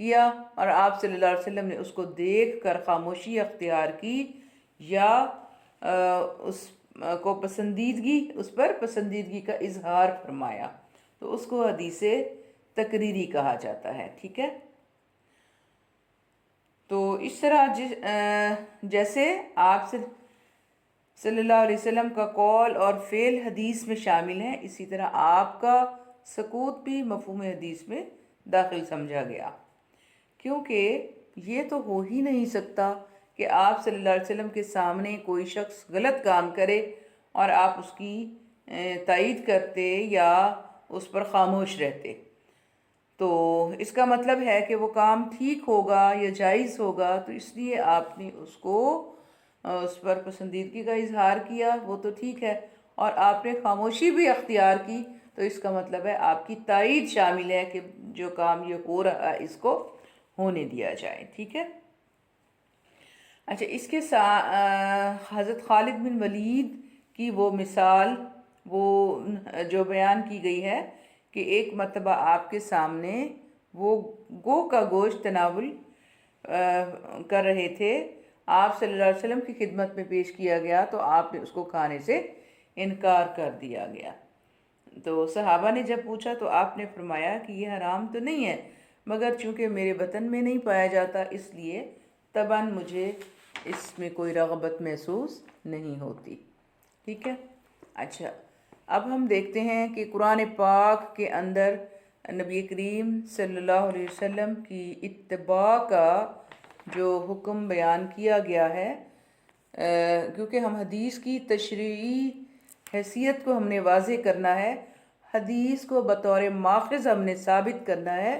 کیا اور آپ صلی اللہ علیہ وسلم نے اس کو دیکھ کر خاموشی اختیار کی یا اس کو اس پر پسندیدگی کا اظہار فرمایا، تو اس کو حدیث تقریری کہا جاتا ہے، ٹھیک ہے۔ تو اس طرح جیسے آپ صلی اللہ علیہ وسلم کا قول اور فعل حدیث میں شامل ہیں، اسی طرح آپ کا سکوت بھی مفہوم حدیث میں داخل سمجھا گیا، کیونکہ یہ تو ہو ہی نہیں سکتا کہ آپ صلی اللہ علیہ وسلم کے سامنے کوئی شخص غلط کام کرے اور آپ اس کی تائید کرتے یا اس پر خاموش رہتے۔ تو اس کا مطلب ہے کہ وہ کام ٹھیک ہوگا یا جائز ہوگا، تو اس لیے آپ نے اس پر پسندیدگی کا اظہار کیا، وہ تو ٹھیک ہے، اور آپ نے خاموشی بھی اختیار کی، تو اس کا مطلب ہے آپ کی تائید شامل ہے کہ جو کام یہ ہو رہا ہے اس کو ہونے دیا جائے، ٹھیک ہے۔ اچھا، اس کے ساتھ حضرت خالد بن ولید کی وہ مثال وہ جو بیان کی گئی ہے کہ ایک مرتبہ آپ کے سامنے وہ گو کا گوشت تناول کر رہے تھے، آپ صلی اللہ علیہ وسلم کی خدمت میں پیش کیا گیا تو آپ نے اس کو کھانے سے انکار کر دیا گیا۔ تو صحابہ نے جب پوچھا تو آپ نے فرمایا کہ یہ حرام تو نہیں ہے، مگر چونکہ میرے وطن میں نہیں پایا جاتا اس لیے طبعاً مجھے اس میں کوئی رغبت محسوس نہیں ہوتی، ٹھیک ہے۔ اچھا، اب ہم دیکھتے ہیں کہ قرآن پاک کے اندر نبی کریم صلی اللہ علیہ وسلم کی اتباع کا جو حکم بیان کیا گیا ہے، کیونکہ ہم حدیث کی تشریعی حیثیت کو ہم نے واضح کرنا ہے، حدیث کو بطور ماخذ ہم نے ثابت کرنا ہے،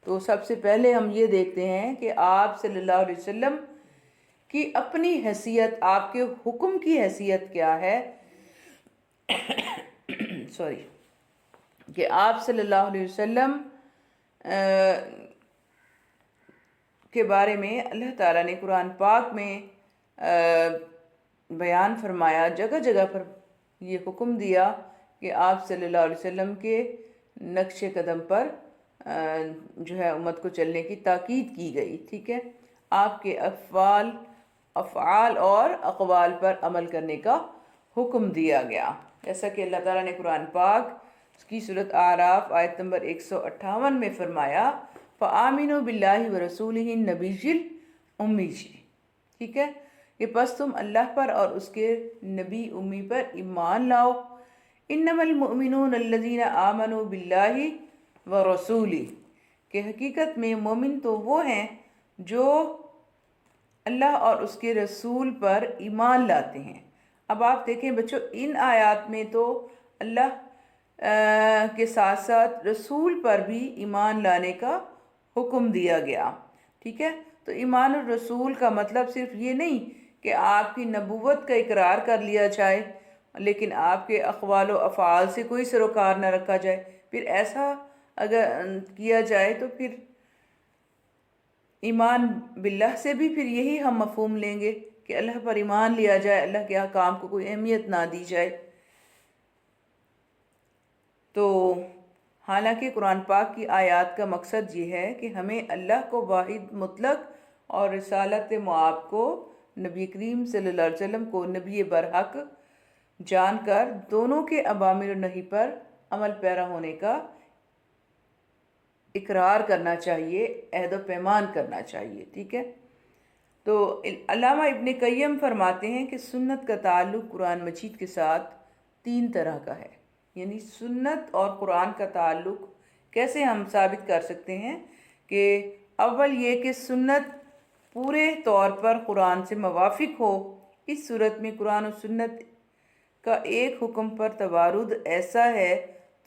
تو سب سے پہلے ہم یہ دیکھتے ہیں کہ آپ صلی اللہ علیہ وسلم کی اپنی حیثیت، آپ کے حکم کی حیثیت کیا ہے، سوری، کہ آپ صلی اللہ علیہ وسلم کے بارے میں اللہ تعالیٰ نے قرآن پاک میں بیان فرمایا، جگہ جگہ پر یہ حکم دیا کہ آپ صلی اللہ علیہ وسلم کے نقش قدم پر جو ہے امت کو چلنے کی تاکید کی گئی، ٹھیک ہے۔ آپ کے افعال اور اقوال پر عمل کرنے کا حکم دیا گیا، جیسا کہ اللہ تعالیٰ نے قرآن پاک کی سورۃ اعراف آیت نمبر 158 میں فرمایا، فَآمِنُوا بِاللَّهِ وَرَسُولِهِ النَّبِيِّ الْأُمِّيِّ، ٹھیک ہے، کہ پس تم اللہ پر اور اس کے نبی امی پر ایمان لاؤ، انما المؤمنون الذین آمنوا باللہ ورسولہ، کہ حقیقت میں مومن تو وہ ہیں جو اللہ اور اس کے رسول پر ایمان لاتے ہیں۔ اب آپ دیکھیں بچوں، ان آیات میں تو اللہ کے ساتھ ساتھ رسول پر بھی ایمان لانے کا حکم دیا گیا، ٹھیک ہے۔ تو ایمان الرسول کا مطلب صرف یہ نہیں کہ آپ کی نبوت کا اقرار کر لیا جائے لیکن آپ کے اقوال و افعال سے کوئی سروکار نہ رکھا جائے، پھر ایسا اگر کیا جائے تو پھر ایمان باللہ سے بھی پھر یہی ہم مفہوم لیں گے کہ اللہ پر ایمان لیا جائے، اللہ کے احکام کو کوئی اہمیت نہ دی جائے۔ تو حالانکہ قرآن پاک کی آیات کا مقصد یہ ہے کہ ہمیں اللہ کو واحد مطلق اور رسالت معاب کو، نبی کریم صلی اللہ علیہ وسلم کو نبی برحق جان کر دونوں کے اوامر و نہی پر عمل پیرا ہونے کا اقرار کرنا چاہیے، عہد و پیمان کرنا چاہیے، ٹھیک ہے۔ تو علامہ ابن قیم فرماتے ہیں کہ سنت کا تعلق قرآن مجید کے ساتھ 3 طرح کا ہے، یعنی سنت اور قرآن کا تعلق کیسے ہم ثابت کر سکتے ہیں کہ اول یہ کہ سنت پورے طور پر قرآن سے موافق ہو، اس صورت میں قرآن و سنت کا ایک حکم پر توارد ایسا ہے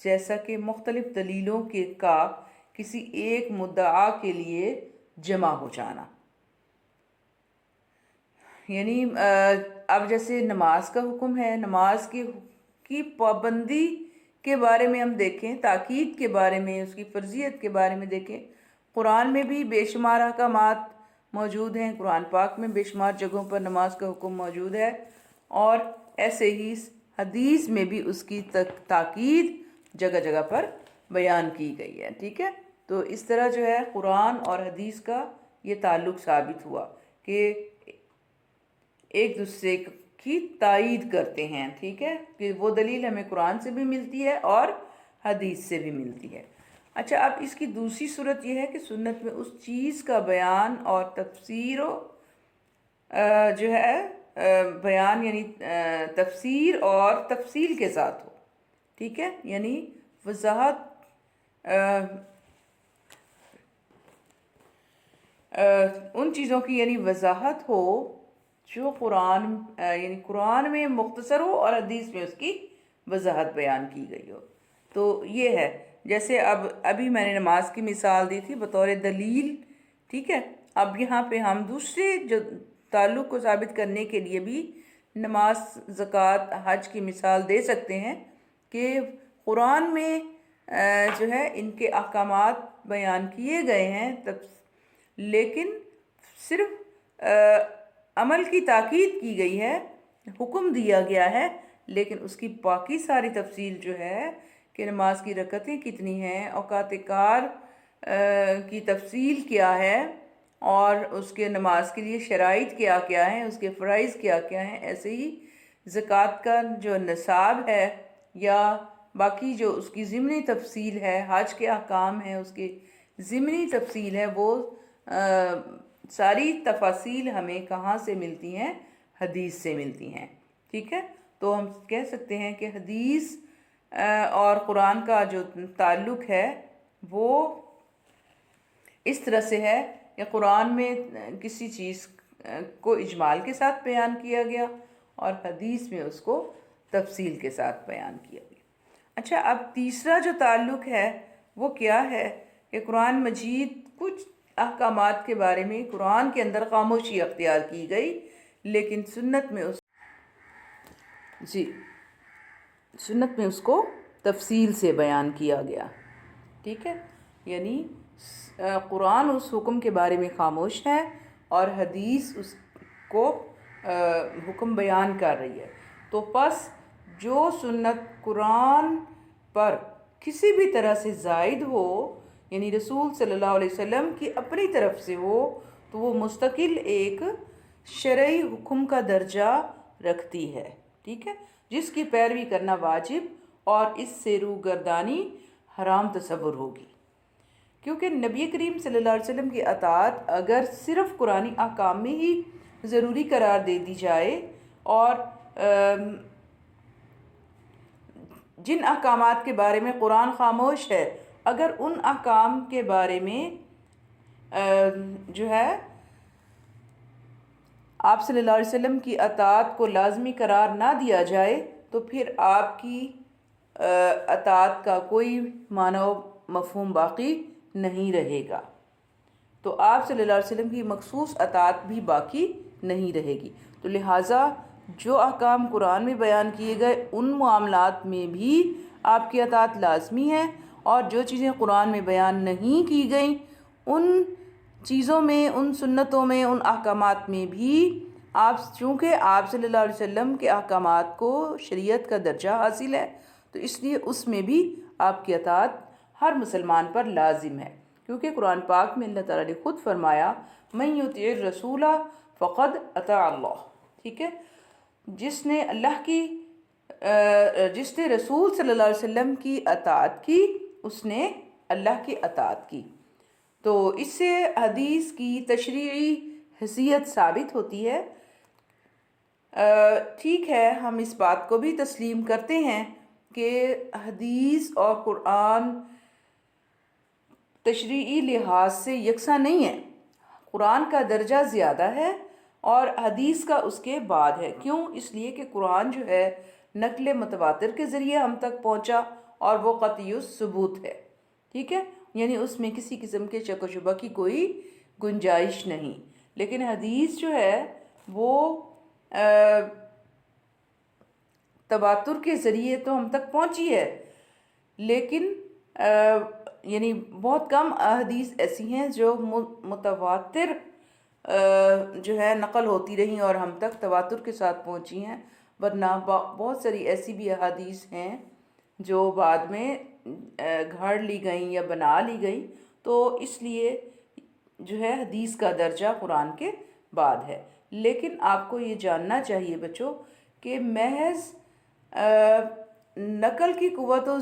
جیسا کہ مختلف دلیلوں کا کسی ایک مدعا کے لیے جمع ہو جانا۔ یعنی اب جیسے نماز کا حکم ہے، نماز کی پابندی کے بارے میں ہم دیکھیں، تاکید کے بارے میں، اس کی فرضیت کے بارے میں دیکھیں، قرآن میں بھی بے شمار احکامات موجود ہیں، قرآن پاک میں بے شمار جگہوں پر نماز کا حکم موجود ہے، اور ایسے ہی حدیث میں بھی اس کی تاکید جگہ جگہ پر بیان کی گئی ہے، ٹھیک ہے۔ تو اس طرح جو ہے قرآن اور حدیث کا یہ تعلق ثابت ہوا کہ ایک دوسرے کی تائید کرتے ہیں، ٹھیک ہے، کہ وہ دلیل ہمیں قرآن سے بھی ملتی ہے اور حدیث سے بھی ملتی ہے۔ اچھا، اب اس کی دوسری صورت یہ ہے کہ سنت میں اس چیز کا بیان اور تفسیر جو ہے بیان یعنی تفسیر اور تفصیل کے ساتھ ہو، ٹھیک ہے، یعنی وضاحت ان چیزوں کی یعنی وضاحت ہو جو یعنی قرآن میں مختصر ہو اور حدیث میں اس کی وضاحت بیان کی گئی ہو۔ تو یہ ہے، جیسے ابھی میں نے نماز کی مثال دی تھی بطور دلیل، ٹھیک ہے، اب یہاں پہ ہم دوسرے جو تعلق کو ثابت کرنے کے لیے بھی نماز، زکوٰۃ، حج کی مثال دے سکتے ہیں کہ قرآن میں جو ہے ان کے احکامات بیان کیے گئے ہیں، لیکن صرف عمل کی تاکید کی گئی ہے، حکم دیا گیا ہے، لیکن اس کی باقی ساری تفصیل جو ہے کہ نماز کی رکعتیں کتنی ہیں، اوقات کار کی تفصیل کیا ہے، اور اس کے نماز کے لیے شرائط کیا کیا ہیں، اس کے فرائض کیا کیا ہیں، ایسے ہی زکوٰۃ کا جو نصاب ہے یا باقی جو اس کی ضمنی تفصیل ہے، حج کے احکام ہیں اس کے ضمنی تفصیل ہے، وہ ساری تفاصیل ہمیں کہاں سے ملتی ہیں؟ حدیث سے ملتی ہیں، ٹھیک ہے۔ تو ہم کہہ سکتے ہیں کہ حدیث اور قرآن کا جو تعلق ہے وہ اس طرح سے ہے کہ قرآن میں کسی چیز کو اجمال کے ساتھ بیان کیا گیا اور حدیث میں اس کو تفصیل کے ساتھ بیان کیا گیا۔ اچھا، اب تیسرا جو تعلق ہے وہ کیا ہے کہ قرآن مجید کچھ احکامات کے بارے میں قرآن کے اندر خاموشی اختیار کی گئی، لیکن سنت میں اس کو تفصیل سے بیان کیا گیا، ٹھیک ہے، یعنی قرآن اس حکم کے بارے میں خاموش ہے اور حدیث اس کو حکم بیان کر رہی ہے۔ تو پس جو سنت قرآن پر کسی بھی طرح سے زائد ہو، یعنی رسول صلی اللہ علیہ وسلم کی اپنی طرف سے ہو، تو وہ مستقل ایک شرعی حکم کا درجہ رکھتی ہے، ٹھیک ہے، جس کی پیروی کرنا واجب اور اس سے روگردانی حرام تصور ہوگی، کیونکہ نبی کریم صلی اللہ علیہ وسلم کی اطاعت اگر صرف قرآنی احکام میں ہی ضروری قرار دے دی جائے اور جن احکامات کے بارے میں قرآن خاموش ہے، اگر ان احکام کے بارے میں جو ہے آپ صلی اللہ علیہ وسلم کی اطاعت کو لازمی قرار نہ دیا جائے تو پھر آپ کی اطاعت کا کوئی معنی و مفہوم باقی نہیں رہے گا، تو آپ صلی اللہ علیہ وسلم کی مخصوص اطاعت بھی باقی نہیں رہے گی۔ تو لہٰذا جو احکام قرآن میں بیان کیے گئے ان معاملات میں بھی آپ کی اطاعت لازمی ہے، اور جو چیزیں قرآن میں بیان نہیں کی گئیں ان چیزوں میں، ان سنتوں میں، ان احکامات میں بھی چونکہ آپ صلی اللہ علیہ وسلم کے احکامات کو شریعت کا درجہ حاصل ہے، تو اس لیے اس میں بھی آپ کی اطاعت ہر مسلمان پر لازم ہے، کیونکہ قرآن پاک میں اللہ تعالیٰ نے خود فرمایا من یطیع الرسول فقد اطاع اللہ، ٹھیک ہے، جس نے رسول صلی اللہ علیہ وسلم کی اطاعت کی اس نے اللہ کی اطاعت کی۔ تو اس سے حدیث کی تشریعی حیثیت ثابت ہوتی ہے۔ ٹھیک ہے، ہم اس بات کو بھی تسلیم کرتے ہیں کہ حدیث اور قرآن تشریعی لحاظ سے یکساں نہیں ہے، قرآن کا درجہ زیادہ ہے اور حدیث کا اس کے بعد ہے۔ کیوں؟ اس لیے کہ قرآن جو ہے نقل متواتر کے ذریعے ہم تک پہنچا اور وہ قطعی الثبوت ہے، ٹھیک ہے، یعنی اس میں کسی قسم کے شک و شبہ کی کوئی گنجائش نہیں۔ لیکن حدیث جو ہے وہ تواتر کے ذریعے تو ہم تک پہنچی ہے، لیکن یعنی بہت کم احادیث ایسی ہیں جو متواتر جو ہے نقل ہوتی رہیں اور ہم تک تواتر کے ساتھ پہنچی ہیں، ورنہ بہت ساری ایسی بھی احادیث ہیں جو بعد میں گھڑ لی گئیں یا بنا لی گئیں، تو اس لیے جو ہے حدیث کا درجہ قرآن کے بعد ہے۔ لیکن آپ کو یہ جاننا چاہیے بچوں کہ محض نقل کی قوت و